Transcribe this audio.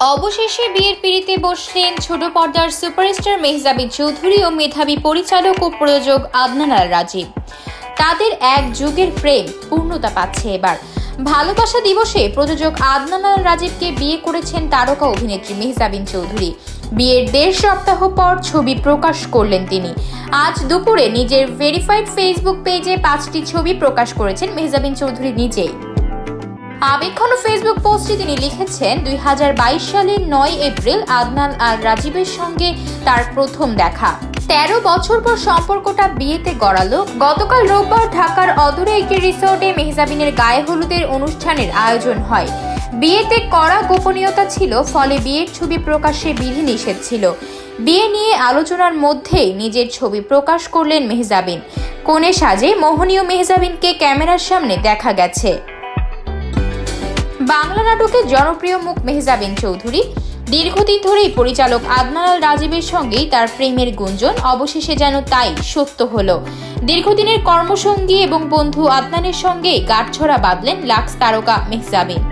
অবশেষে বিয়ের পিঁড়িতে বসলেন ছোট পর্দার সুপারস্টার মেহজাবিন চৌধুরী ও মেধাবী পরিচালক ও প্রযোজক আদনান আল রাজীব। তাদের এক যুগের প্রেম পূর্ণতা পাচ্ছে এবার। ভালোবাসা দিবসে প্রযোজক আদনান আল রাজীবকে বিয়ে করেছেন তারকা অভিনেত্রী মেহজাবিন চৌধুরী। বিয়ের 1.5 সপ্তাহ পর ছবি প্রকাশ করলেন তিনি। আজ দুপুরে নিজের ভেরিফাইড ফেসবুক পেজে 5টি ছবি প্রকাশ করেছেন মেহজাবিন চৌধুরী নিজেই। আবেগঘন ফেসবুক পোস্টে তিনি লিখেছেন, 2022 সালের 9 এপ্রিল আদনান আল রাজীবের সঙ্গে তার প্রথম দেখা। 13 বছর পর সম্পর্কটা বিয়েতে গড়ালো। গতকাল রোববার ঢাকার অদূরে একটি রিসোর্টে মেহজাবিনের গায়ে হলুদের অনুষ্ঠানের আয়োজন হয়। বিয়েতে কড়া গোপনীয়তা ছিল, ফলে বিয়ের ছবি প্রকাশে বিধিনিষেধ ছিল। বিয়ে নিয়ে আলোচনার মধ্যেই নিজের ছবি প্রকাশ করলেন মেহজাবিন। কনে সাজে মোহনীয় মেহজাবিনকে ক্যামেরার সামনে দেখা গেছে। বাংলা নাটকের জনপ্রিয় মুখ মেহজাবিন চৌধুরী। দীর্ঘদিন ধরেই পরিচালক আদনান আল রাজীবের সঙ্গেই তার প্রেমের গুঞ্জন, অবশেষে যেন তাই সত্য হলো। দীর্ঘদিনের কর্মসঙ্গী এবং বন্ধু আদনানের সঙ্গে গাঁটছড়া বাঁধলেন লাক্স তারকা মেহজাবিন।